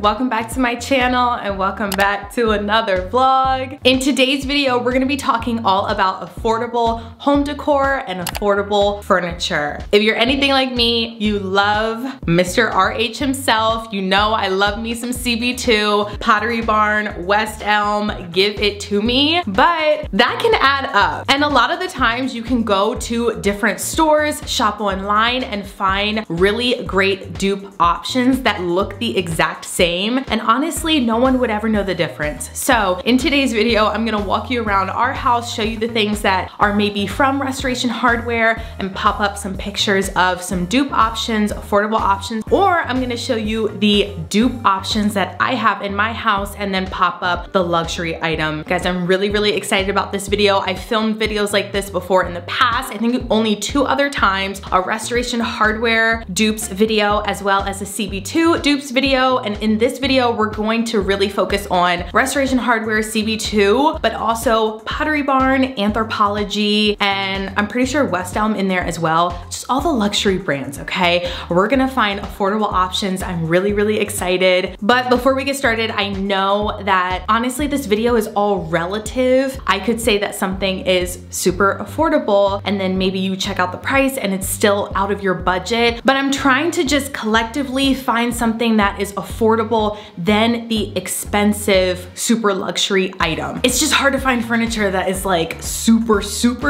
welcome back to my channel and welcome back to another vlog. In today's video, we're gonna be talking all about affordable home decor and affordable furniture. If you're anything like me, you love Mr. RH himself. You know I love me some CB2, Pottery Barn, West Elm, give it to me. But that can add up. And a lot of the times you can go to different stores, shop online, and find really great dupe options that look the exact same. And honestly, no one would ever know the difference. So in today's video, I'm gonna walk you around our house, show you the things that are maybe from Restoration Hardware, and pop up some pictures of some dupe options, affordable options, or I'm gonna show you the dupe options that I have in my house and then pop up the luxury item. Guys, I'm really excited about this video. I filmed videos like this before in the past. I think only 2 other times, a Restoration Hardware dupes video as well as a CB2 dupes video. And in this video, we're going to really focus on Restoration Hardware CB2, but also Pottery Barn, Anthropologie, and I'm pretty sure West Elm in there as well. Just all the luxury brands, okay? We're gonna find affordable options. I'm really excited. But before we get started, I know that honestly, this video is all relative. I could say that something is super affordable and then maybe you check out the price and it's still out of your budget. But I'm trying to just collectively find something that is affordable than the expensive, super luxury item. It's just hard to find furniture that is like super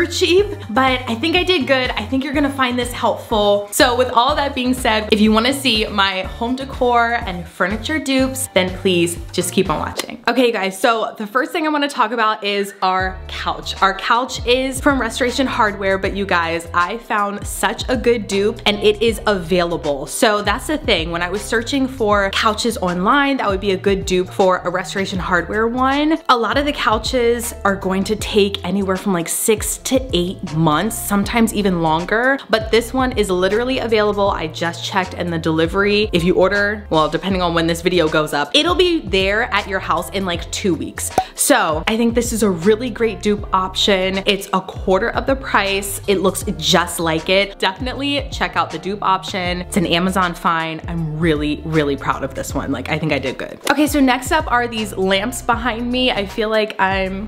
cheap, but I think I did good. I think you're gonna find this helpful. So with all that being said, if you wanna see my home decor and furniture dupes, then please just keep on watching. Okay guys, so the first thing I wanna talk about is our couch. Our couch is from Restoration Hardware, but you guys, I found such a good dupe and it is available. So that's the thing, when I was searching for couches online, that would be a good dupe for a Restoration Hardware one. A lot of the couches are going to take anywhere from like 6 to 8 months, sometimes even longer, but this one is literally available. I just checked, and the delivery, if you order, well, depending on when this video goes up, it'll be there at your house in like 2 weeks. So I think this is a really great dupe option. It's a quarter of the price. It looks just like it. Definitely check out the dupe option. It's an Amazon find. I'm really proud of this one. Like, I think I did good. Okay, so next up are these lamps behind me. I feel like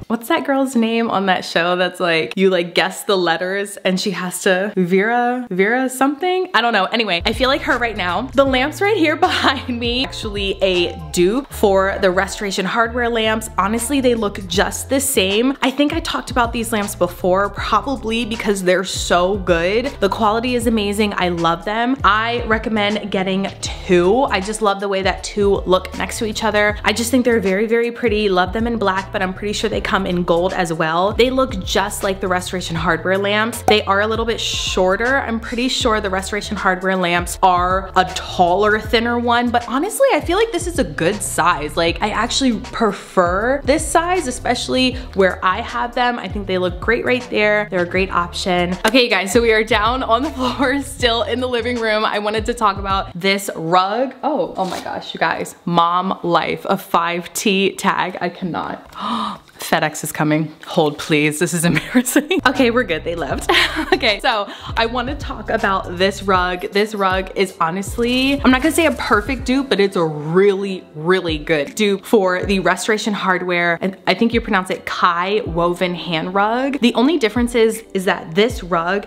what's that girl's name on that show that's like, you like guess the letters and she has to, Vera something? I don't know. Anyway, I feel like her right now. The lamps right here behind me, actually a dupe for the Restoration Hardware lamps. Honestly, they look just the same. I think I talked about these lamps before, probably because they're so good. The quality is amazing. I love them. I recommend getting 2. I just love the way that 2 look next to each other. I just think they're very pretty. Love them in black, but I'm pretty sure they come in gold as well. They look just like the Restoration Hardware lamps. They are a little bit shorter. I'm pretty sure the Restoration Hardware lamps are a taller, thinner one, but honestly, I feel like this is a good size. Like, I actually prefer this size, especially where I have them. I think they look great right there. They're a great option. Okay guys, so we are down on the floor, still in the living room. I wanted to talk about this rug. Oh my gosh, you guys. Mom life, a 5T tag. I cannot. FedEx is coming. Hold please, this is embarrassing. Okay, we're good, they left. Okay, so I want to talk about this rug. This rug is honestly, I'm not gonna say a perfect dupe, but it's a really good dupe for the Restoration Hardware, and I think you pronounce it Kai woven hand rug. The only difference is that this rug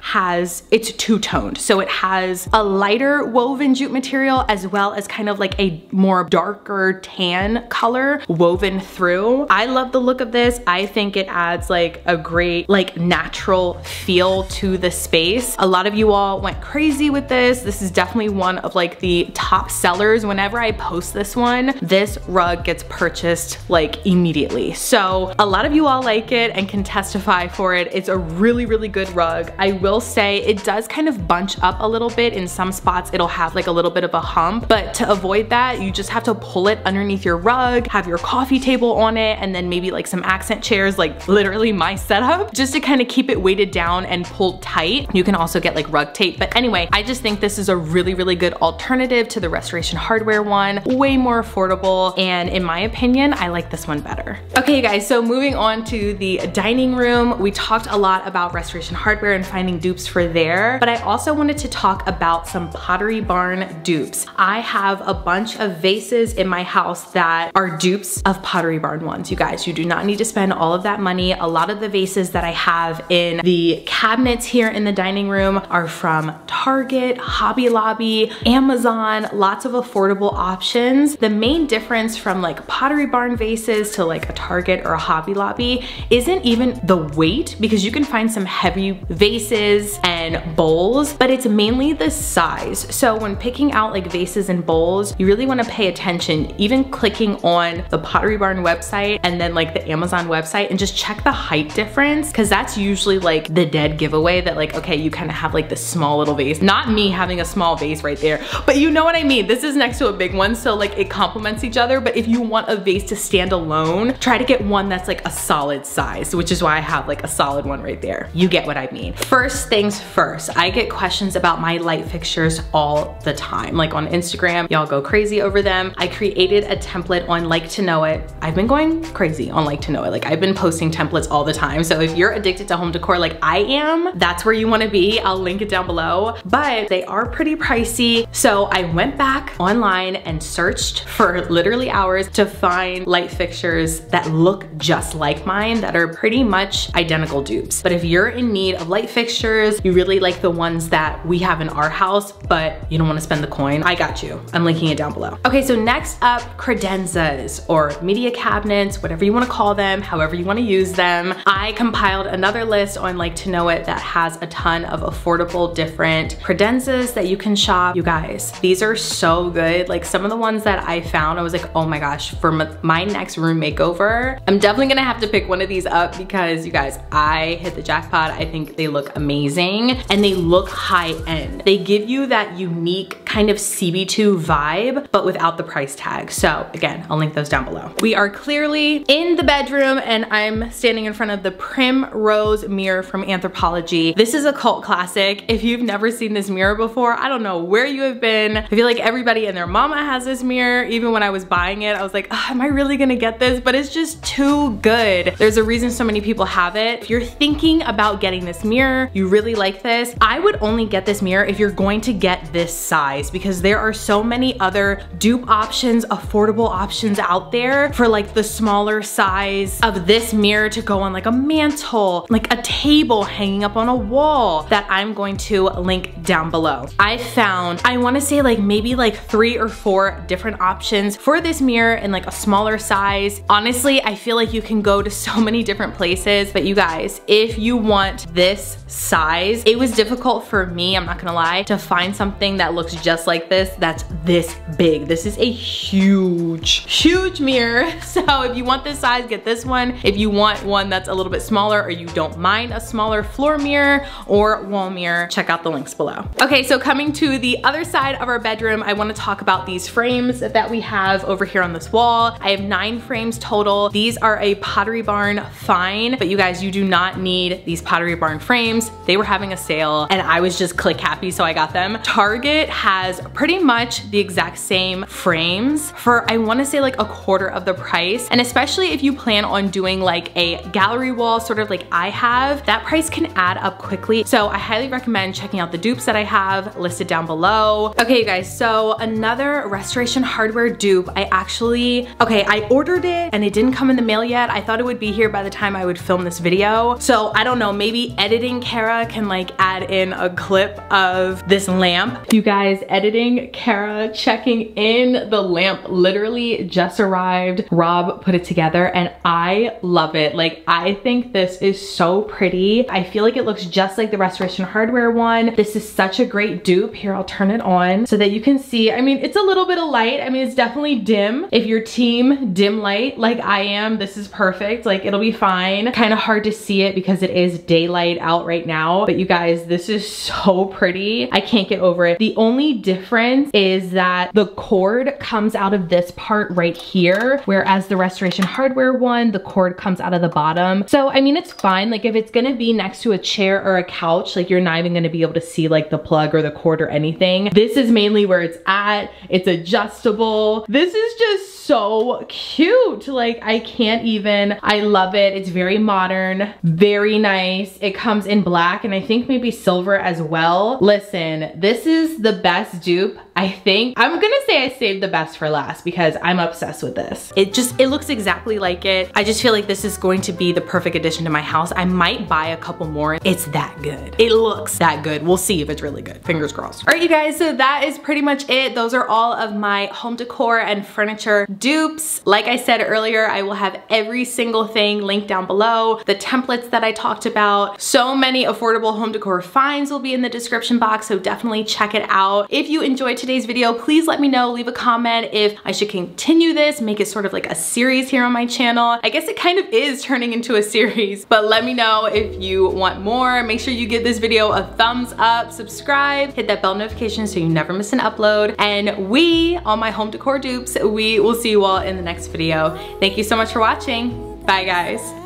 it's two-toned. So it has a lighter woven jute material as well as kind of like a more darker tan color woven through. I love the look of this. I think it adds like a great like natural feel to the space. A lot of you all went crazy with this. This is definitely one of like the top sellers. Whenever I post this one, this rug gets purchased like immediately. So a lot of you all like it and can testify for it. It's a really good rug. I will say it does kind of bunch up a little bit. In some spots it'll have like a little bit of a hump, but to avoid that, you just have to pull it underneath your rug, have your coffee table on it, and then maybe like some accent chairs, like literally my setup, just to kind of keep it weighted down and pulled tight. You can also get like rug tape. But anyway, I just think this is a really, really good alternative to the Restoration Hardware one. Way more affordable. And in my opinion, I like this one better. Okay, you guys, so moving on to the dining room. We talked a lot about Restoration Hardware and finding dupes for there, but I also wanted to talk about some Pottery Barn dupes. I have a bunch of vases in my house that are dupes of Pottery Barn ones. You guys, you do not need to spend all of that money. A lot of the vases that I have in the cabinets here in the dining room are from Target, Hobby Lobby, Amazon, lots of affordable options. The main difference from like Pottery Barn vases to like a Target or a Hobby Lobby isn't even the weight, because you can find some heavy vases and bowls, but it's mainly the size. So when picking out like vases and bowls, you really want to pay attention, even clicking on the Pottery Barn website and then like the Amazon website, and just check the height difference, because that's usually like the dead giveaway that like, okay, you kind of have like this small little vase. Not me having a small vase right there, but you know what I mean. This is next to a big one, so like it complements each other. But if you want a vase to stand alone, try to get one that's like a solid size, which is why I have like a solid one right there. You get what I mean. First things first, I get questions about my light fixtures all the time. Like on Instagram, y'all go crazy over them. I created a template on Like to Know It. I've been going crazy on Like to Know It. Like I've been posting templates all the time. So if you're addicted to home decor like I am, that's where you want to be. I'll link it down below, but they are pretty pricey. So I went back online and searched for literally hours to find light fixtures that look just like mine, that are pretty much identical dupes. But if you're in need of light fixtures, you really like the ones that we have in our house, but you don't want to spend the coin, I got you. I'm linking it down below. Okay, so next up, credenzas or media cabinets, whatever you want to call them, however you want to use them. I compiled another list on Like to Know It that has a ton of affordable different credenzas that you can shop. You guys, these are so good. Like some of the ones that I found, I was like, oh my gosh, for my next room makeover, I'm definitely gonna have to pick one of these up, because you guys, I hit the jackpot. I think they look amazing and they look high end. They give you that unique kind of CB2 vibe, but without the price tag. So again, I'll link those down below. We are clearly in the bedroom and I'm standing in front of the Primrose mirror from Anthropologie. This is a cult classic. If you've never seen this mirror before, I don't know where you have been. I feel like everybody and their mama has this mirror. Even when I was buying it, I was like, am I really gonna get this? But it's just too good. There's a reason so many people have it. If you're thinking about getting this mirror, you really like this, I would only get this mirror if you're going to get this size, because there are so many other dupe options, affordable options out there for like the smaller size of this mirror to go on like a mantle, like a table hanging up on a wall, that I'm going to link down below. I found, I wanna say like maybe like 3 or 4 different options for this mirror in like a smaller size. Honestly, I feel like you can go to so many different places, but you guys, if you want this size, it was difficult for me, I'm not gonna lie, to find something that looks just like this, that's this big. This is a huge mirror. So if you want this size, get this one. If you want one that's a little bit smaller, or you don't mind a smaller floor mirror or wall mirror, check out the links below. Okay, so coming to the other side of our bedroom, I wanna talk about these frames that we have over here on this wall. I have 9 frames total. These are a Pottery Barn fine, but you guys, you do not need these Pottery Barn frames. They were having a sale and I was just click happy, so I got them. Target has pretty much the exact same frames for, I wanna say like a quarter of the price. And especially if you plan on doing like a gallery wall, sort of like I have, that price can add up quickly. So I highly recommend checking out the dupes that I have listed down below. Okay, you guys, so another Restoration Hardware dupe. I ordered it and it didn't come in the mail yet. I thought it would be here by the time I would film this video. So I don't know, maybe editing Cara can like add in a clip of this lamp. You guys, editing Cara checking in the lamp literally just arrived. Rob put it together and I love it. Like, I think this is so pretty. I feel like it looks just like the Restoration Hardware one. This is such a great dupe. Here, I'll turn it on so that you can see. I mean, it's a little bit of light. I mean, it's definitely dim. If you're team dim light like I am, this is perfect. Like, it'll be fine. Kind of hard to see it because it is daylight out right now. But you guys, this is so pretty. I can't get over it. The only only difference is that the cord comes out of this part right here, whereas the Restoration Hardware one, the cord comes out of the bottom. So I mean, it's fine. Like if it's gonna be next to a chair or a couch, like you're not even gonna be able to see like the plug or the cord or anything. This is mainly where it's at. It's adjustable. This is just so cute. Like I can't even, I love it. It's very modern, very nice. It comes in black and I think maybe silver as well. Listen, this is the best dupe. I think I'm gonna say I saved the best for last because I'm obsessed with this. It looks exactly like it. I just feel like this is going to be the perfect addition to my house. I might buy a couple more. It's that good. It looks that good. We'll see if it's really good. Fingers crossed. All right, you guys, so that is pretty much it. Those are all of my home decor and furniture dupes. Like I said earlier, I will have every single thing linked down below. The templates that I talked about. So many affordable home decor finds will be in the description box, so definitely check it out. If you enjoyed today's video, please let me know, leave a comment if I should continue this, make it sort of like a series here on my channel. I guess it kind of is turning into a series, but let me know if you want more. Make sure you give this video a thumbs up, subscribe, hit that bell notification so you never miss an upload. And we, on my home decor dupes, we will see you all in the next video. Thank you so much for watching. Bye guys.